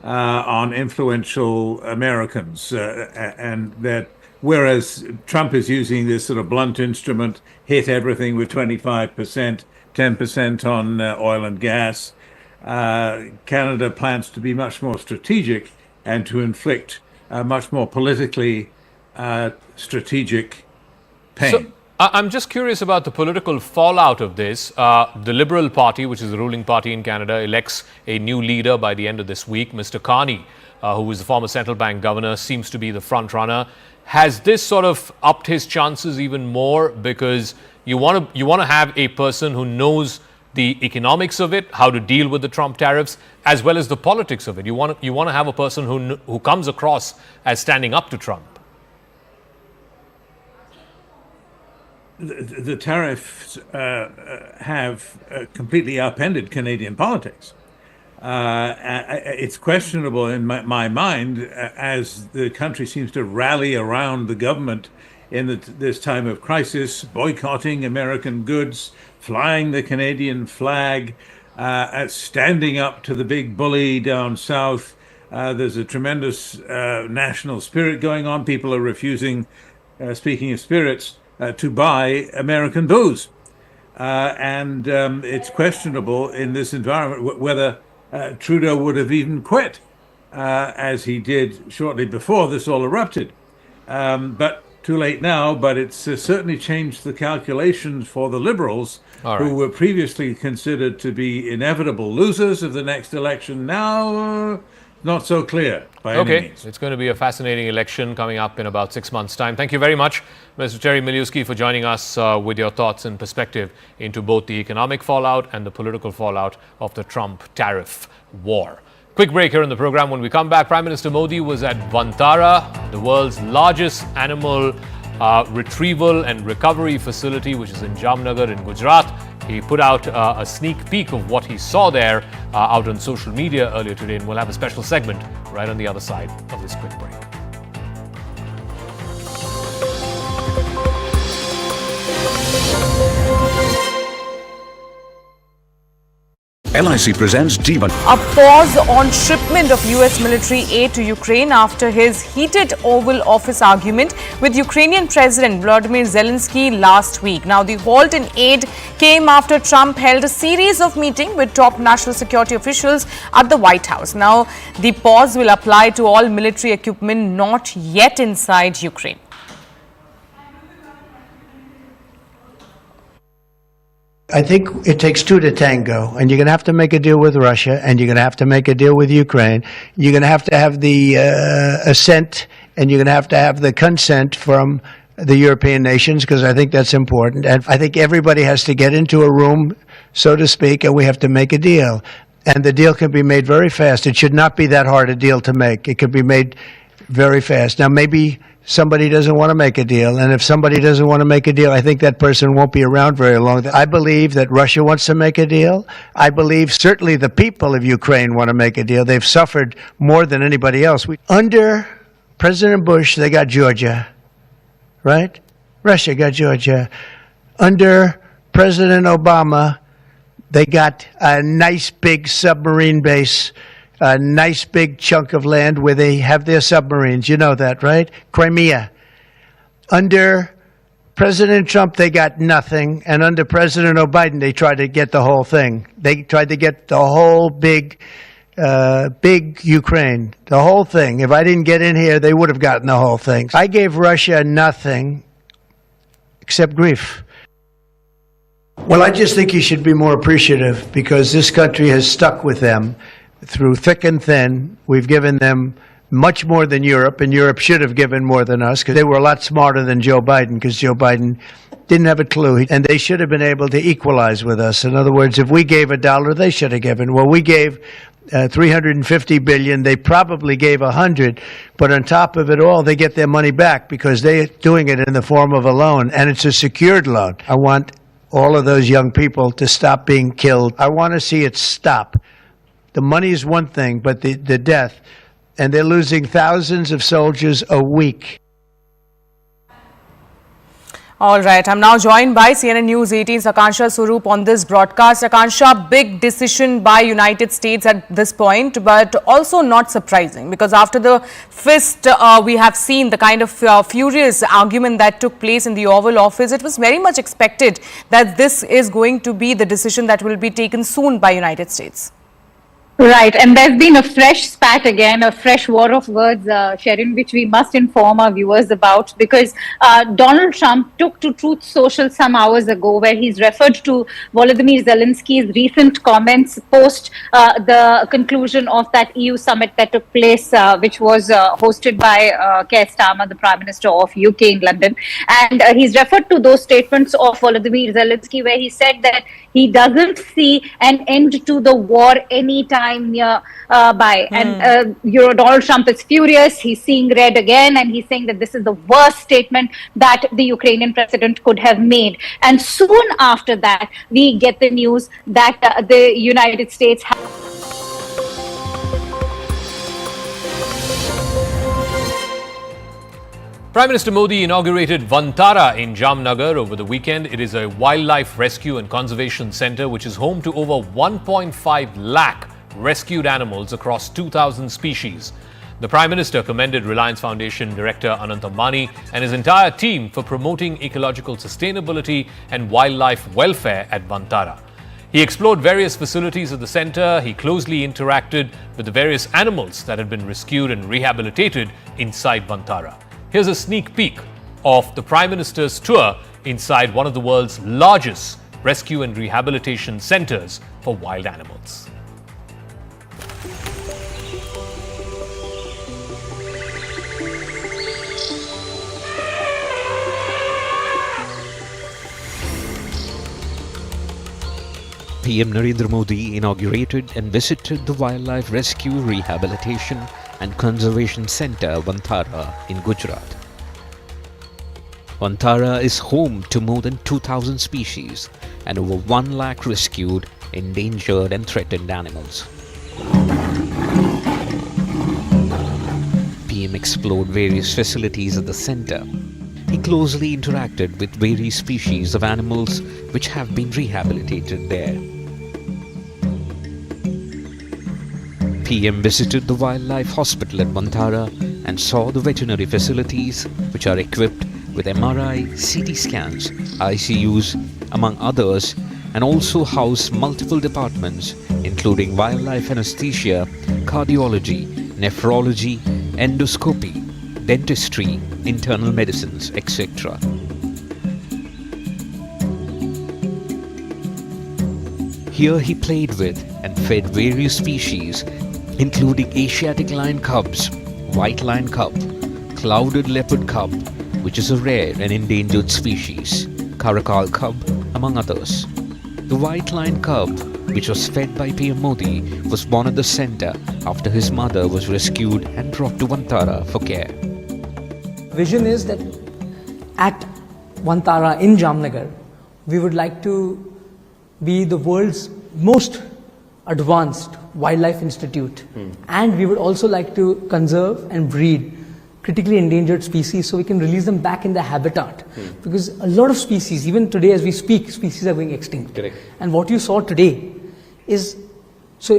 on influential Americans. And that whereas Trump is using this sort of blunt instrument, hit everything with 25%, 10% on oil and gas, Canada plans to be much more strategic and to inflict much more politically strategic pain. So, I'm just curious about the political fallout of this. The Liberal Party, which is the ruling party in Canada, elects a new leader by the end of this week. Mr. Carney, who was the former central bank governor, seems to be the front runner. Has this sort of upped his chances even more because you want to have a person who knows the economics of it, how to deal with the Trump tariffs, as well as the politics of it? You want to have a person who comes across as standing up to Trump. The tariffs have completely upended Canadian politics. It's questionable in my mind as the country seems to rally around the government in this time of crisis, boycotting American goods, flying the Canadian flag, standing up to the big bully down south. There's a tremendous national spirit going on. People are refusing, speaking of spirits, to buy American booze. And it's questionable in this environment whether Trudeau would have even quit, as he did shortly before this all erupted. But too late now, but it's certainly changed the calculations for the Liberals, who were previously considered to be inevitable losers of the next election. Now, not so clear by any means. It's going to be a fascinating election coming up in about 6 months' time. Thank you very much, Mr. Terry Miliuski, for joining us with your thoughts and perspective into both the economic fallout and the political fallout of the Trump tariff war. Quick break here in the program. When we come back, Prime Minister Modi was at Vantara, the world's largest animal retrieval and recovery facility, which is in Jamnagar in Gujarat. He put out a sneak peek of what he saw there out on social media earlier today, and we'll have a special segment right on the other side of this quick break. LIC presents Jeevan. A pause on shipment of US military aid to Ukraine after his heated Oval Office argument with Ukrainian President Volodymyr Zelensky last week. Now, the halt in aid came after Trump held a series of meetings with top national security officials at the White House. Now, the pause will apply to all military equipment not yet inside Ukraine. I think it takes two to tango, and you're going to have to make a deal with Russia, and you're going to have to make a deal with Ukraine. You're going to have the assent, and you're going to have the consent from the European nations, because I think that's important. And I think everybody has to get into a room, so to speak, and we have to make a deal. And the deal can be made very fast. It should not be that hard a deal to make. It could be made very fast. Now, maybe somebody doesn't want to make a deal. And if somebody doesn't want to make a deal, I think that person won't be around very long. I believe that Russia wants to make a deal. I believe certainly the people of Ukraine want to make a deal. They've suffered more than anybody else. Under President Bush, they got Georgia, right? Russia got Georgia. Under President Obama, they got a nice big submarine base, a nice big chunk of land where they have their submarines. You know that, right? Crimea. Under President Trump, they got nothing. And under President Biden, they tried to get the whole thing. They tried to get the whole big Ukraine, the whole thing. If I didn't get in here, they would have gotten the whole thing. I gave Russia nothing except grief. Well, I just think you should be more appreciative, because this country has stuck with them through thick and thin. We've given them much more than Europe, and Europe should have given more than us, because they were a lot smarter than Joe Biden, because Joe Biden didn't have a clue, and they should have been able to equalize with us. In other words, if we gave $1, they should have given. Well, we gave $350 billion. They probably gave 100, but on top of it all, they get their money back because they're doing it in the form of a loan, and it's a secured loan. I want all of those young people to stop being killed. I want to see it stop. The money is one thing, but the death, and they're losing thousands of soldiers a week. All right, I'm now joined by CNN News 18's Akansha Swaroop on this broadcast. Akansha, big decision by United States at this point, but also not surprising, because after the fist, we have seen the kind of furious argument that took place in the Oval Office. It was very much expected that this is going to be the decision that will be taken soon by United States. Right, and there's been a fresh spat again, a fresh war of words, Sharon, which we must inform our viewers about, because Donald Trump took to Truth Social some hours ago, where he's referred to Volodymyr Zelensky's recent comments post the conclusion of that EU summit that took place, which was hosted by Keir Starmer, the Prime Minister of UK in London. And he's referred to those statements of Volodymyr Zelensky, where he said that he doesn't see an end to the war anytime nearby. And Donald Trump is furious. He's seeing red again, and he's saying that this is the worst statement that the Ukrainian president could have made. And soon after that, we get the news that the United States Prime Minister Modi inaugurated Vantara in Jamnagar over the weekend. It is a wildlife rescue and conservation centre which is home to over 1.5 lakh rescued animals across 2,000 species. The Prime Minister commended Reliance Foundation Director Anant Ambani and his entire team for promoting ecological sustainability and wildlife welfare at Vantara. He explored various facilities of the centre. He closely interacted with the various animals that had been rescued and rehabilitated inside Vantara. Here's a sneak peek of the Prime Minister's tour inside one of the world's largest rescue and rehabilitation centres for wild animals. PM Narendra Modi inaugurated and visited the Wildlife Rescue, Rehabilitation and Conservation Centre, Vantara, in Gujarat. Vantara is home to more than 2,000 species and over 1 lakh rescued, endangered and threatened animals. PM explored various facilities at the centre. He closely interacted with various species of animals which have been rehabilitated there. PM visited the Wildlife Hospital at Vantara and saw the veterinary facilities which are equipped with MRI, CT scans, ICUs, among others, and also house multiple departments including wildlife anesthesia, cardiology, nephrology, endoscopy, dentistry, internal medicines, etc. Here he played with and fed various species, including Asiatic lion cubs, white lion cub, clouded leopard cub, which is a rare and endangered species, caracal cub, among others. The white lion cub, which was fed by PM Modi, was born at the centre after his mother was rescued and brought to Vantara for care. Vision is that at Vantara in Jamnagar, we would like to be the world's most advanced wildlife institute, and we would also like to conserve and breed critically endangered species so we can release them back in their habitat, because a lot of species, even today as we speak, species are going extinct. Correct. And what you saw today is, so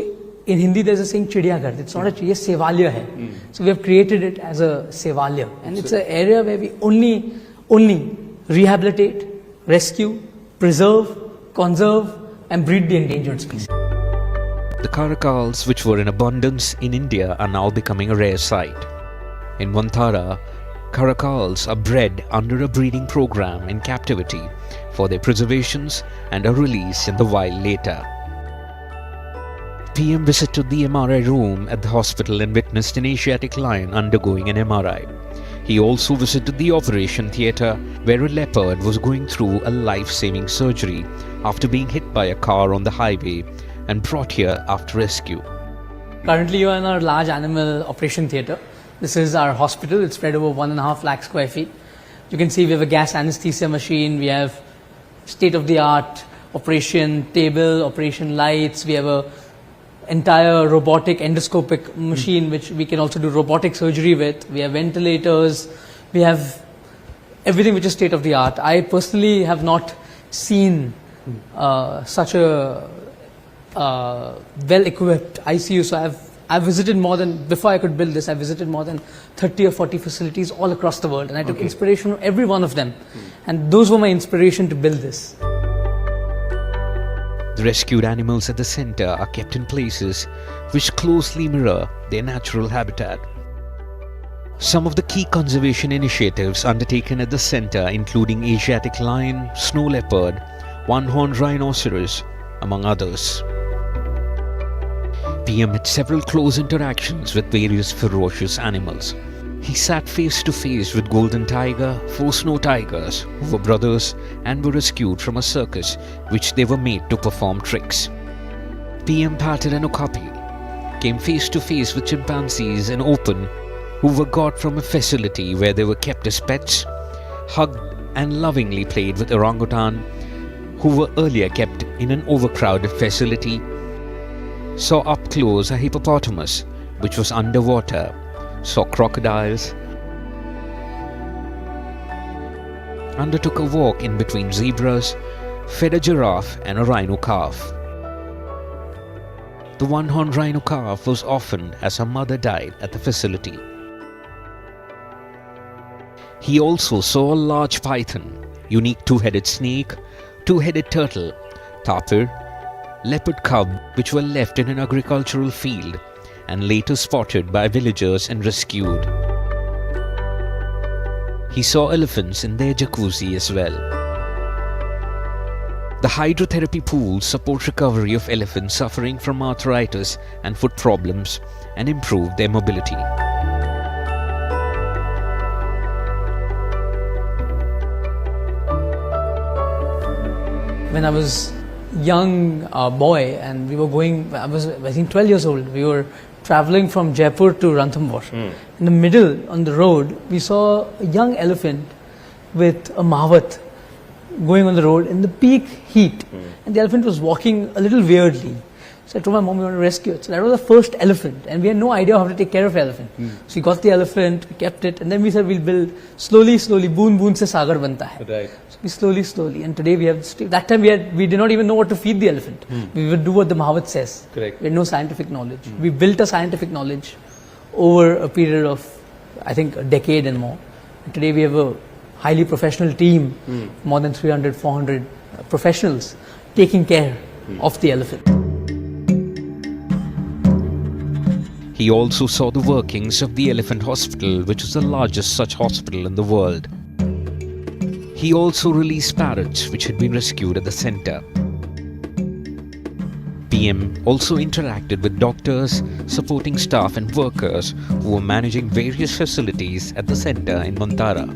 in Hindi there's a saying Chidiyaghar, it's not a chidiya, Sevalya hai. So we have created it as a Sevalya, and it's an area where we only rehabilitate, rescue, preserve, conserve and breed the endangered species. The caracals, which were in abundance in India, are now becoming a rare sight. In Vantara, caracals are bred under a breeding program in captivity for their preservations and are released in the wild later. PM visited the MRI room at the hospital and witnessed an Asiatic lion undergoing an MRI. He also visited the operation theatre where a leopard was going through a life-saving surgery after being hit by a car on the highway and brought here after rescue. Currently you are in our large animal operation theatre. This is our hospital. It's spread over 1.5 lakh square feet. You can see we have a gas anesthesia machine. We have state-of-the-art operation table, operation lights. We have a entire robotic endoscopic machine which we can also do robotic surgery with. We have ventilators. We have everything which is state-of-the-art. I personally have not seen such a well-equipped ICU. So I've visited more than, before I could build this, I visited more than 30 or 40 facilities all across the world, and I took inspiration from every one of them. And those were my inspiration to build this. The rescued animals at the centre are kept in places which closely mirror their natural habitat. Some of the key conservation initiatives undertaken at the centre, including Asiatic lion, snow leopard, one-horned rhinoceros, among others. PM had several close interactions with various ferocious animals. He sat face to face with golden tiger, 4 snow tigers, who were brothers and were rescued from a circus which they were made to perform tricks. PM patted an okapi, came face to face with chimpanzees in open, who were got from a facility where they were kept as pets, hugged and lovingly played with orangutan, who were earlier kept in an overcrowded facility, saw up close a hippopotamus which was underwater, saw crocodiles, undertook a walk in between zebras, fed a giraffe and a rhino calf. The one-horned rhino calf was orphaned as her mother died at the facility. He also saw a large python, unique 2-headed snake, 2-headed turtle, tapir, leopard cub which were left in an agricultural field and later spotted by villagers and rescued. He saw elephants in their jacuzzi as well. The hydrotherapy pools support recovery of elephants suffering from arthritis and foot problems and improve their mobility. When I was young boy and we were going, I was I think 12 years old, we were traveling from Jaipur to Ranthambore. In the middle on the road we saw a young elephant with a mahavat going on the road in the peak heat, and the elephant was walking a little weirdly. So I told my mom we want to rescue it. So that was the first elephant, and we had no idea how to take care of the elephant. So we got the elephant, we kept it, and then we said we'll build slowly, boon boon se sagar banta hai. Right. So we slowly, and today we have, that time we did not even know what to feed the elephant. We would do what the Mahavat says. Correct. We had no scientific knowledge. We built a scientific knowledge over a period of, I think, a decade and more. And today we have a highly professional team, more than 300, 400 professionals taking care of the elephant. He also saw the workings of the Elephant Hospital, which is the largest such hospital in the world. He also released parrots which had been rescued at the centre. PM also interacted with doctors, supporting staff and workers who were managing various facilities at the center in Vantara.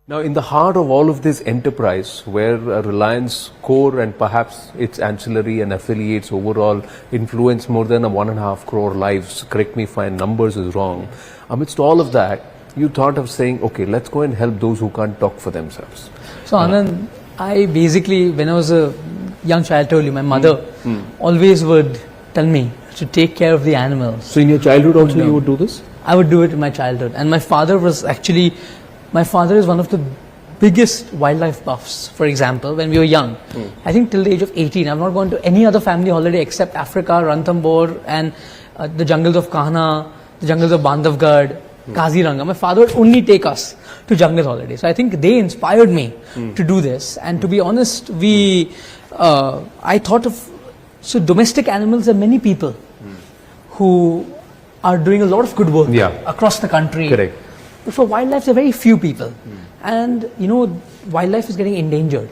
Now, in the heart of all of this enterprise, where Reliance core and perhaps its ancillary and affiliates overall influence more than 1.5 crore lives, correct me if my numbers is wrong, amidst all of that, you thought of saying, okay, let's go and help those who can't talk for themselves. So, Anand, I basically, when I was a young child, I told you, my mother always would tell me to take care of the animals. So, in your childhood also you would do this? I would do it in my childhood. And my father was actually... My father is one of the biggest wildlife buffs. For example, when we were young, I think till the age of 18, I've not gone to any other family holiday except Africa, Ranthambore and the jungles of Kahana, the jungles of Bandhavgarh, Kaziranga. My father would only take us to jungle holidays. So I think they inspired me to do this. And to be honest, I thought of, so domestic animals are many people who are doing a lot of good work across the country. Correct. But for wildlife, there are very few people. And, you know, wildlife is getting endangered.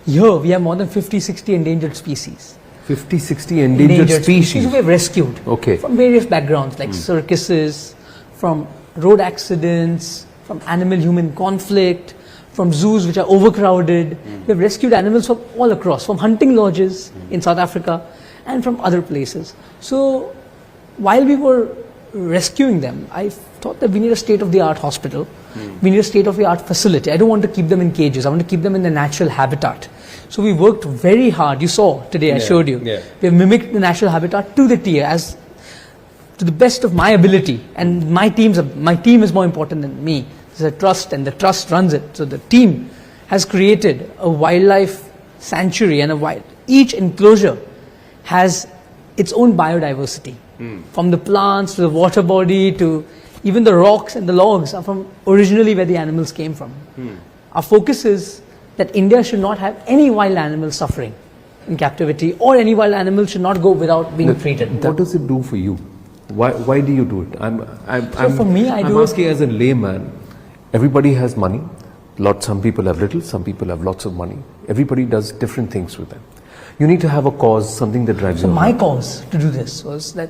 Here, we have more than 50, 60 endangered species. 50, 60 endangered species? We have rescued from various backgrounds, like circuses, from road accidents, from animal-human conflict, from zoos which are overcrowded. We have rescued animals from all across, from hunting lodges in South Africa and from other places. So, while we were rescuing them, I thought that we need a state-of-the-art hospital. We need a state-of-the-art facility. I don't want to keep them in cages. I want to keep them in their natural habitat. So we worked very hard. You saw today, I showed you. We have mimicked the natural habitat to the T, as to the best of my ability. And my team is more important than me. There's a trust, and the trust runs it. So the team has created a wildlife sanctuary, and each enclosure has its own biodiversity. From the plants to the water body to even the rocks and the logs are from originally where the animals came from. Our focus is that India should not have any wild animal suffering in captivity, or any wild animal should not go without being treated. What does it do for you? Why do you do it? For me, I'm asking as a layman. Everybody has money. Some people have little, some people have lots of money. Everybody does different things with them. You need to have a cause, something that drives you. So my cause to do this was that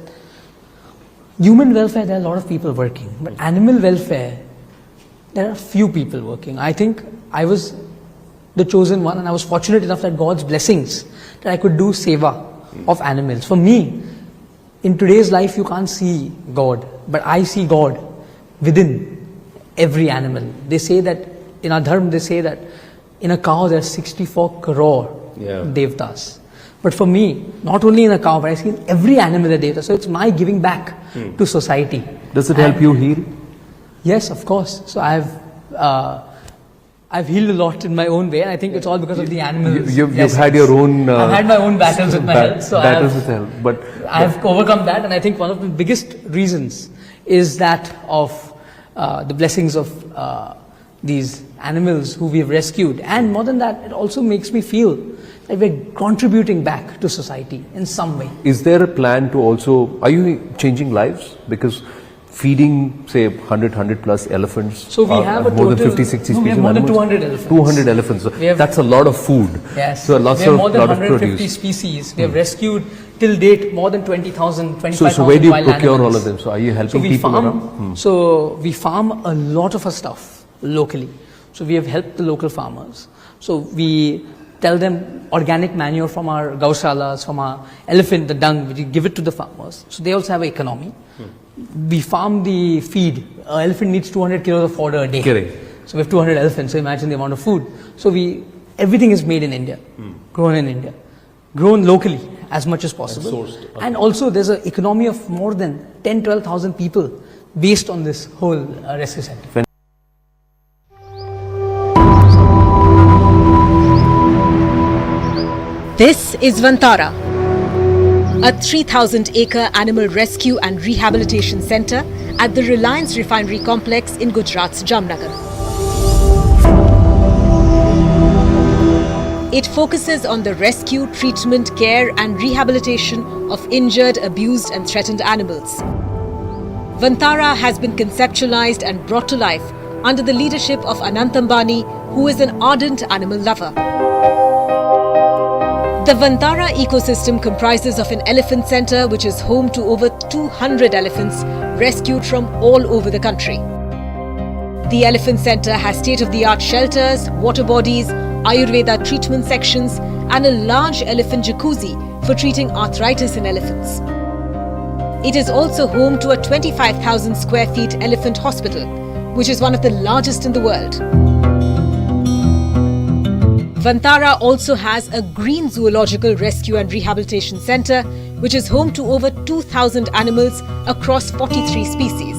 human welfare, there are a lot of people working, but animal welfare, there are few people working. I think I was the chosen one, and I was fortunate enough that God's blessings that I could do seva of animals. For me, in today's life, you can't see God, but I see God within every animal. They say that in our dharma, they say that in a cow there are 64 crore devtas. But for me, not only in a cow, but I see in every animal a devta. So it's my giving back to society. Does it help you heal? Yes, of course. So I've healed a lot in my own way, and I think it's all because of the animals. You've had your own... I've had my own battles with my health. So battles with health. But I've overcome that, and I think one of the biggest reasons is that of the blessings of these animals who we have rescued. And more than that, it also makes me feel that we're contributing back to society in some way. Is there a plan to also... Are you changing lives? Because feeding, say, 100 plus elephants. So we have a more total, than 50, 60 species. We have more than 200 elephants. 200 elephants. So that's a lot of food. Yes. So lots we have of, more than lot 150 of produce. species. We have rescued till date more than 20,000, 25,000 So where do you wild procure animals. all of them? So are you helping we people farm, around? So we farm a lot of our stuff locally. So we have helped the local farmers. So we tell them organic manure from our gausalas, from our elephant, the dung, we give it to the farmers. So they also have an economy. We farm the feed. An elephant needs 200 kilos of fodder a day. Correct. So we have 200 elephants, so imagine the amount of food. So everything is made in India, grown in India, grown locally as much as possible. And sourced. And also there's an economy of more than 10-12,000 people based on this whole rescue center. This is Vantara, a 3,000-acre animal rescue and rehabilitation centre at the Reliance Refinery Complex in Gujarat's Jamnagar. It focuses on the rescue, treatment, care and rehabilitation of injured, abused and threatened animals. Vantara has been conceptualized and brought to life under the leadership of Anant Ambani, who is an ardent animal lover. The Vantara ecosystem comprises of an elephant center which is home to over 200 elephants rescued from all over the country. The elephant center has state-of-the-art shelters, water bodies, Ayurveda treatment sections and a large elephant jacuzzi for treating arthritis in elephants. It is also home to a 25,000 square feet elephant hospital, which is one of the largest in the world. Vantara also has a green zoological rescue and rehabilitation center, which is home to over 2,000 animals across 43 species.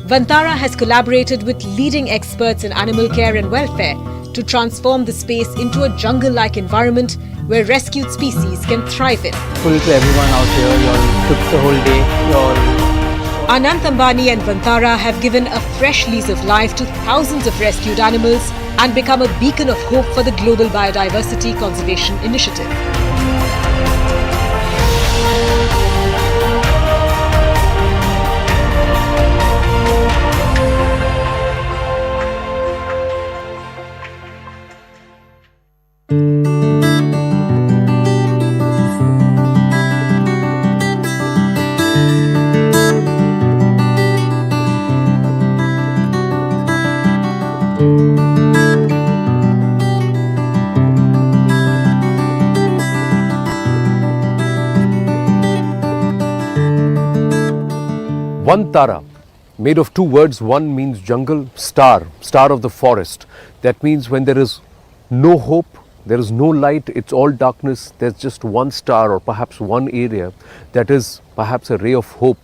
Vantara has collaborated with leading experts in animal care and welfare to transform the space into a jungle-like environment where rescued species can thrive in. Full to everyone out here, you all took the whole day. Anant Ambani and Vantara have given a fresh lease of life to thousands of rescued animals and become a beacon of hope for the global biodiversity conservation initiative. Vantara, made of two words. One means jungle, star of the forest. That means when there is no hope, there is no light, it's all darkness, there's just one star or perhaps one area that is perhaps a ray of hope.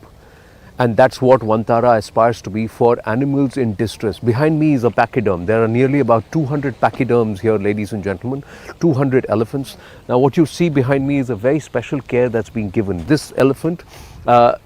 And that's what Vantara aspires to be for animals in distress. Behind me is a pachyderm. There are nearly about 200 pachyderms here, ladies and gentlemen, 200 elephants. Now what you see behind me is a very special care that's being given. This elephant,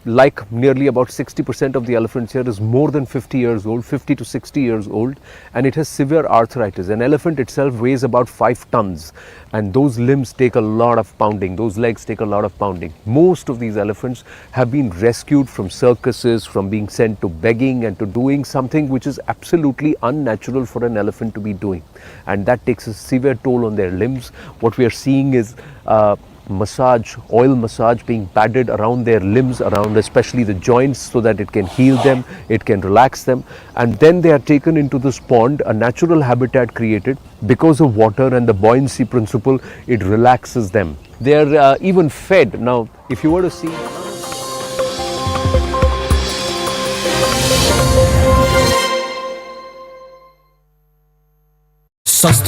like nearly about 60% of the elephants here, is more than 50 years old, 50 to 60 years old, and it has severe arthritis. An elephant itself weighs about 5 tons, and those limbs take a lot of pounding, those legs take a lot of pounding. Most of these elephants have been rescued from circuses, from being sent to begging and to doing something which is absolutely unnatural for an elephant to be doing, and that takes a severe toll on their limbs. What we are seeing is oil massage being padded around their limbs, around especially the joints, so that it can heal them, it can relax them, and then they are taken into this pond, a natural habitat created because of water and the buoyancy principle. It relaxes them. They are even fed. Now if you were to see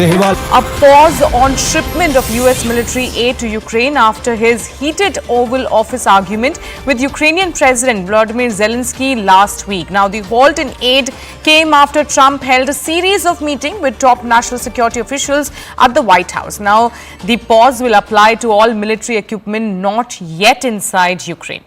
a pause on shipment of US military aid to Ukraine after his heated Oval Office argument with Ukrainian President Volodymyr Zelensky last week. Now, the halt in aid came after Trump held a series of meetings with top national security officials at the White House. Now, the pause will apply to all military equipment not yet inside Ukraine.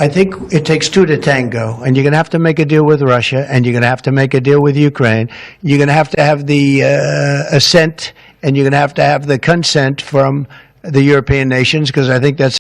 I think it takes two to tango, and you're going to have to make a deal with Russia, and you're going to have to make a deal with Ukraine. You're going to have the assent, and you're going to have the consent from the European nations, because I think that's